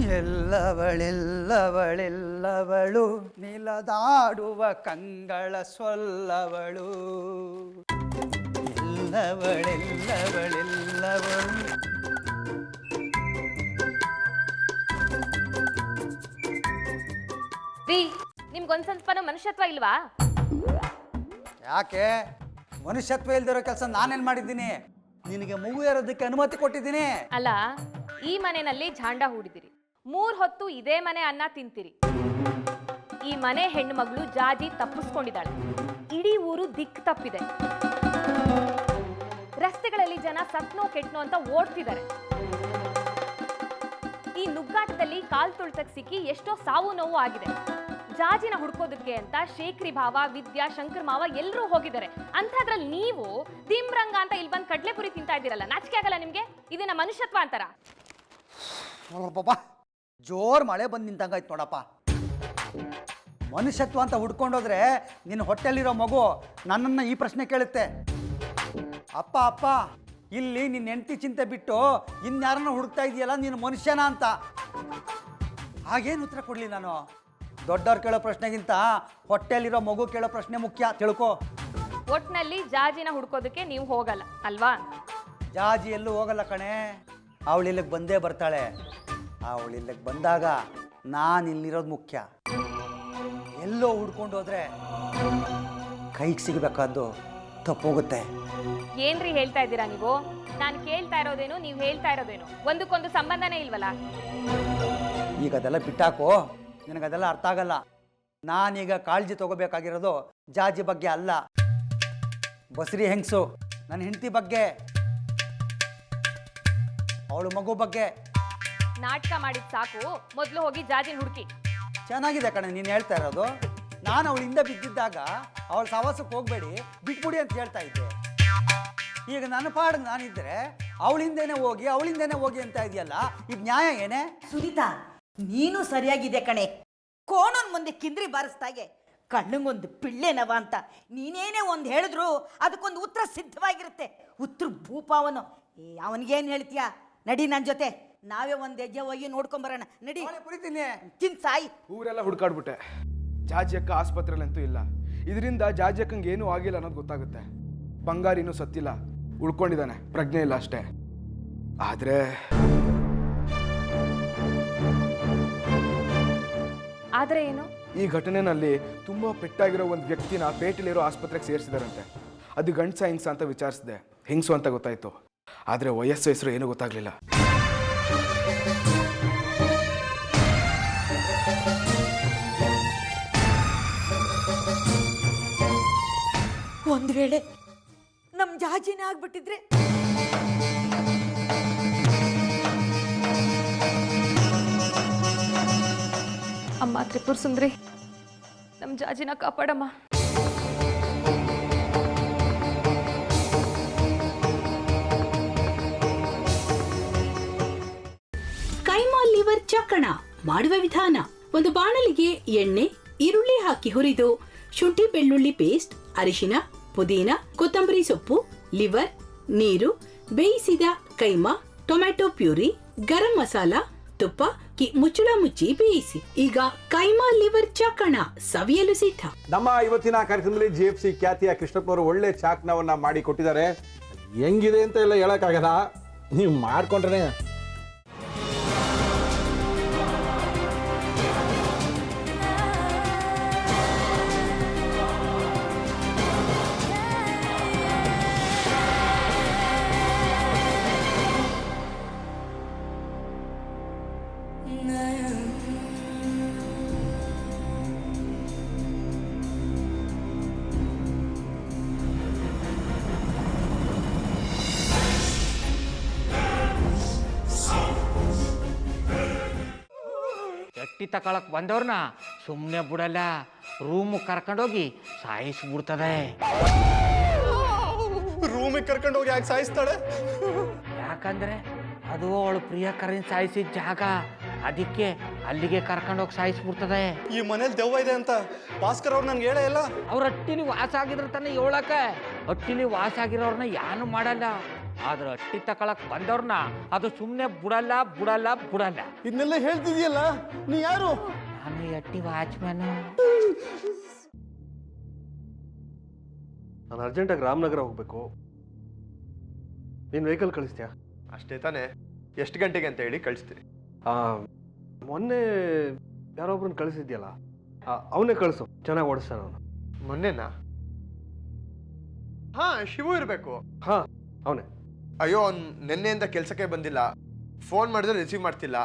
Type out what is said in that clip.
ಎಲ್ಲವಳೆಲ್ಲವಳೆಲ್ಲವಳು ನಿಲದಾಡುವ ಕಂಗಳ ಸೊಲ್ಲವಳು ಎಲ್ಲವಳೆಲ್ಲವಳೆಲ್ಲವಳು. ರೀ, ನಿಮ್ಗೊಂದ್ ಸ್ವಲ್ಪನೂ ಮನುಷ್ಯತ್ವ ಇಲ್ವಾ? ಯಾಕೆ ಮನುಷ್ಯತ್ವ ಇಲ್ದಿರೋ ಕೆಲಸ ನಾನೇನ್ ಮಾಡಿದ್ದೀನಿ? ನಿನಗೆ ಮಗು ಇರೋದಕ್ಕೆ ಅನುಮತಿ ಕೊಟ್ಟಿದ್ದೀನಿ. ಅಲ್ಲ, ಈ ಮನೆಯಲ್ಲಿ ಝಾಂಡ ಹೂಡಿದಿರಿ, 3 ಹೊತ್ತು ಇದೇ ಮನೆ ಅನ್ನ ತಿಂತೀರಿ. ಈ ಮನೆ ಹೆಣ್ಣು ಮಗಳು ಜಾಜಿ ತಪ್ಪಿಸ್ಕೊಂಡಿದ್ದಾಳೆ. ಇಡೀ ಊರು ದಿಕ್ಕು ತಪ್ಪಿದೆ. ರಸ್ತೆಗಳಲ್ಲಿ ಜನ ಸತ್ನೋ ಕೆಟ್ನೋ ಅಂತ ಓಡ್ತಿದ್ದಾರೆ. ಈ ನುಗ್ಗಾಟದಲ್ಲಿ ಕಾಲ್ ತುಳ್ತಕ್ ಸಿಕ್ಕಿ ಎಷ್ಟೋ ಸಾವು ನೋವು ಆಗಿದೆ. ಜಾಜಿನ ಹುಡ್ಕೋದಕ್ಕೆ ಅಂತ ಶೇಖರಿ ಭಾವ, ವಿದ್ಯಾ, ಶಂಕರ್ ಮಾವ ಎಲ್ಲರೂ ಹೋಗಿದ್ದಾರೆ. ಅಂಥದ್ರಲ್ಲಿ ನೀವು ದಿಮ್ರಂಗ ಅಂತ ಇಲ್ಲಿ ಬಂದು ಕಡ್ಲೆಪುರಿ ತಿಂತಾ ಇದ್ದೀರಲ್ಲ, ನಾಚಿಕೆ ಆಗಲ್ಲ ನಿಮ್ಗೆ? ಇದನ್ನ ಮನುಷ್ಯತ್ವ ಅಂತಾರ? ಪಾಪ ಜೋರ್ ಮಳೆ ಬಂದು ನಿಂತಂಗಾಯ್ತು ನೋಡಪ್ಪ. ಮನುಷ್ಯತ್ವ ಅಂತ ಹುಡ್ಕೊಂಡೋದ್ರೆ ನಿನ್ನ ಹೊಟ್ಟೆಲಿರೋ ಮಗು ನನ್ನನ್ನು ಈ ಪ್ರಶ್ನೆ ಕೇಳುತ್ತೆ, ಅಪ್ಪ ಅಪ್ಪ ಇಲ್ಲಿ ನಿನ್ನ ಹೆಂಡತಿ ಚಿಂತೆ ಬಿಟ್ಟು ಇನ್ಯಾರನ್ನ ಹುಡುಕ್ತಾ ಇದೆಯಲ್ಲ, ನೀನು ಮನುಷ್ಯನ ಅಂತ. ಹಾಗೇನು ಉತ್ತರ ಕೊಡಲಿ ನಾನು? ದೊಡ್ಡವ್ರು ಕೇಳೋ ಪ್ರಶ್ನೆಗಿಂತ ಹೊಟ್ಟೆಲಿರೋ ಮಗು ಕೇಳೋ ಪ್ರಶ್ನೆ ಮುಖ್ಯ, ತಿಳ್ಕೊ. ಒಟ್ನಲ್ಲಿ ಜಾಜಿನ ಹುಡ್ಕೋದಕ್ಕೆ ನೀವು ಹೋಗಲ್ಲ ಅಲ್ವಾ? ಜಾಜಿ ಎಲ್ಲೂ ಹೋಗಲ್ಲ ಕಣೆ, ಅವಳಿಲ್ಲಿಗೆ ಬಂದೇ ಬರ್ತಾಳೆ. ಅವಳಿಲ್ಲಿಗೆ ಬಂದಾಗ ನಾನು ಇಲ್ಲಿರೋದು ಮುಖ್ಯ. ಎಲ್ಲೋ ಹುಡ್ಕೊಂಡು ಹೋದ್ರೆ ಕೈಗೆ ಸಿಗಬೇಕಾದ್ದು ತಪ್ಪೋಗುತ್ತೆ. ಏನ್ರಿ ಹೇಳ್ತಾ ಇದ್ದೀರಾ ನೀವು? ನಾನು ಕೇಳ್ತಾ ಇರೋದೇನು, ನೀವು ಹೇಳ್ತಾ ಇರೋದೇನು? ಒಂದಕ್ಕೊಂದು ಸಂಬಂಧನೇ ಇಲ್ವಲ್ಲ? ಈಗ ಅದೆಲ್ಲ ಬಿಟ್ಟಾಕೋ, ನಿನಗದೆಲ್ಲ ಅರ್ಥ ಆಗಲ್ಲ. ನಾನೀಗ ಕಾಳಜಿ ತಗೋಬೇಕಾಗಿರೋದು ಜಾಜಿ ಬಗ್ಗೆ ಅಲ್ಲ, ಬಸ್ರಿ ಹೆಂಗಸು ನನ್ನ ಹೆಂಡತಿ ಬಗ್ಗೆ, ಅವಳು ಮಗು ಬಗ್ಗೆ. ನಾಟಕ ಮಾಡಿದ್ ಸಾಕು, ಮೊದಲು ಹೋಗಿ ಜಾಜಿನ ಹುಡುಕಿ. ಚೆನ್ನಾಗಿದೆ ಕಣೆ ನೀನು ಹೇಳ್ತಾ ಇರೋದು. ನಾನು ಅವಳಿಂದ ಬಿದ್ದಿದ್ದಾಗ ಅವಳ ಸವಾಸಕ್ಕೆ ಹೋಗಬೇಡಿ, ಬಿಟ್ಬಿಡಿ ಅಂತ ಹೇಳ್ತಾ ಇದ್ದೆ. ಈಗ ನನ್ನ ಪಾಡಿಗೆ ನಾನಿದ್ದರೆ ಅವಳಿಂದೇನೆ ಹೋಗಿ ಅಂತ ಇದೆಯಲ್ಲ, ಇದು ನ್ಯಾಯ ಏನೇ? ಸುನೀತಾ, ನೀನು ಸರಿಯಾಗಿದೆ ಕಣೆ. ಕೋಣನ್ ಮುಂದೆ ಕಿಂದ್ರಿ ಬಾರಿಸ್ದಾಗೆ ಕಣ್ಣಂಗೊಂದು ಪಿಳ್ಳೆನವ ಅಂತ ನೀನೇನೇ ಒಂದು ಹೇಳಿದ್ರು ಅದಕ್ಕೊಂದು ಉತ್ತರ ಸಿದ್ಧವಾಗಿರುತ್ತೆ. ಉತ್ತರ ಭೂಪಾವನು. ಅವನಿಗೇನು ಹೇಳ್ತೀಯಾ? ನಡಿ ನನ್ನ ಜೊತೆ, ನಾವೇ ಒಂದು ಹೆಜ್ಜೆ ಹೋಗಿ ನೋಡ್ಕೊಂಬರೋಣ. ನಡಿ, ಕುರಿತೀನಿ ತಿನ್ ಸಾಯಿ. ಊರೆಲ್ಲ ಹುಡ್ಕಾಡ್ಬಿಟ್ಟೆ, ಜಾಜಿ ಅಕ್ಕ ಆಸ್ಪತ್ರೆಯಲ್ಲಂತೂ ಇಲ್ಲ. ಇದರಿಂದ ಜಾಜಿ ಅಕ್ಕಂಗೆ ಏನೂ ಆಗಿಲ್ಲ ಅನ್ನೋದು ಗೊತ್ತಾಗುತ್ತೆ. ಬಂಗಾರ ಇನ್ನೂ ಸತ್ತಿಲ್ಲ, ಉಳ್ಕೊಂಡಿದ್ದಾನೆ, ಪ್ರಜ್ಞೆ ಇಲ್ಲ ಅಷ್ಟೇ. ಆದ್ರೆ ಏನು? ಈ ಘಟನೆಯಲ್ಲಿ ತುಂಬಾ ಪೆಟ್ಟಾಗಿರೋ ಒಂದು ವ್ಯಕ್ತಿನ ಪೇಟೆಲಿರೋ ಆಸ್ಪತ್ರೆಗೆ ಸೇರಿಸಿದಾರಂತೆ. ಅದು ಗಂಡ್ಸ ಹಿಂಗ್ಸ ಅಂತ ವಿಚಾರಿಸಿದೆ, ಹಿಂಗ್ಸು ಅಂತ ಗೊತ್ತಾಯ್ತು. ಆದ್ರೆ ವಯಸ್ಸು ಹೆಸರು ಏನೂ ಗೊತ್ತಾಗ್ಲಿಲ್ಲ. ಒಂದು ವೇಳೆ ನಮ್ ಜಾಜಿನೇ ಆಗ್ಬಿಟ್ಟಿದ್ರೆ? ಅಮ್ಮ ತ್ರಿಪುರ ಸುಂದ್ರಿ, ನಮ್ ಜಾಜಿನ ಕಾಪಾಡಮ್ಮ. ಕೈಮಾ ಲಿವರ್ ಚಕ್ಕಣ ಮಾಡುವ ವಿಧಾನ: ಒಂದು ಬಾಣಲಿಗೆ ಎಣ್ಣೆ, ಈರುಳ್ಳಿ ಹಾಕಿ ಹುರಿದು ಶುಂಠಿ ಬೆಳ್ಳುಳ್ಳಿ ಪೇಸ್ಟ್, ಅರಿಶಿನ, ಪುದೀನ, ಕೊತ್ತಂಬರಿ ಸೊಪ್ಪು, ಲಿವರ್, ನೀರು, ಬೇಯಿಸಿದ ಕೈಮಾ, ಟೊಮ್ಯಾಟೊ ಪ್ಯೂರಿ, ಗರಂ ಮಸಾಲ, ತುಪ್ಪ ಮುಚ್ಚಳ ಮುಚ್ಚಿ ಬೇಯಿಸಿ. ಈಗ ಕೈಮಾ ಲಿವರ್ ಚಾಕಣ ಸವಿಯಲು ಸಿದ್ಧ. ನಮ್ಮ ಇವತ್ತಿನ ಕಾರ್ಯಕ್ರಮದಲ್ಲಿ GFC ಖ್ಯಾತಿಯ ಕೃಷ್ಣಪ್ಪ ಅವರು ಒಳ್ಳೆ ಚಾಕ್ನವನ್ನ ಮಾಡಿ ಕೊಟ್ಟಿದ್ದಾರೆ. ಹೆಂಗಿದೆ ಅಂತ ಎಲ್ಲ ಹೇಳಕ್ಕಾಗಲ್ಲ, ನೀವು ಮಾಡ್ಕೊಂಡ್ರೆ. ಎಟ್ಟಿ ತಕೊಳಕ್ ಬಂದವ್ರನ್ನ ಸುಮ್ಮನೆ ಬಿಡಲ್ಲ, ರೂಮ್ ಕರ್ಕೊಂಡೋಗಿ ಸಾಯಿಸ್ಬಿಡ್ತದೆ. ರೂಮಿಗೆ ಕರ್ಕೊಂಡೋಗಿ ಯಾಕೆ ಸಾಯಿಸ್ತಾಳೆ? ಯಾಕಂದ್ರೆ ಅದು ಅವಳು ಪ್ರಿಯಕರನ್ ಸಾಯಿಸಿದ ಜಾಗ, ಅದಕ್ಕೆ ಅಲ್ಲಿಗೆ ಕರ್ಕೊಂಡೋಗಿ ಸಾಯಿಸ್ಬಿಡ್ತದೆ. ಈ ಮನೇಲಿ ದೆವ್ವ ಇದೆ ಅಂತ ಭಾಸ್ಕರ್ ಅವ್ರು ನನ್ಗೆ ಹೇಳೇ ಇಲ್ಲ. ಅವ್ರ ಹಟ್ಟಿಲಿ ವಾಸ ಆಗಿದ್ರೆ ತಾನೆ ಹೇಳಕ. ಹಟ್ಟಿಲಿ ವಾಸ ಆಗಿರೋರ್ನ ಯಾನು ಮಾಡಲ್ಲ, ಆದ್ರೆ ಅಟ್ಟಿ ತಕೊಳಕ್ ಬಂದವ್ರನ್ನ ಅದು ಸುಮ್ಮನೆ ಬಿಡಲ್ಲ ಬಿಡಲ್ಲ ಬಿಡಲ್ಲ. ಇದನ್ನೆಲ್ಲ ಹೇಳ್ತಿದ್ಯಲ್ಲ, ನೀ ಯಾರು? ನಾನು ಈ ಅಟ್ಟಿ ವಾಚ್ಮ್ಯಾನು. ನಾನು ಅರ್ಜೆಂಟಾಗಿ ರಾಮನಗರ ಹೋಗ್ಬೇಕು. ನೀನು ವೆಹಿಕಲ್ ಕಳಿಸ್ತೀಯಾ? ಅಷ್ಟೇ ತಾನೇ, ಎಷ್ಟು ಗಂಟೆಗೆ ಅಂತ ಹೇಳಿ ಕಳಿಸ್ತೀನಿ. ಮೊನ್ನೆ ಯಾರೊಬ್ರನ್ನ ಕಳಿಸಿದ್ಯಲ್ಲ, ಅವನೇ ಕಳಿಸು, ಚೆನ್ನಾಗಿ ಓಡಿಸ್ತಾನೆ ಅವನು. ಮೊನ್ನೆನಾ? ಹಾ, ಶಿವು ಇರಬೇಕು. ಹಾಂ, ಅವನೇ. ಅಯ್ಯೋ, ಅವ್ನು ನಿನ್ನೆಯಿಂದ ಕೆಲಸಕ್ಕೆ ಬಂದಿಲ್ಲ. ಫೋನ್ ಮಾಡಿದ್ರೆ ರಿಸೀವ್ ಮಾಡ್ತಿಲ್ಲ.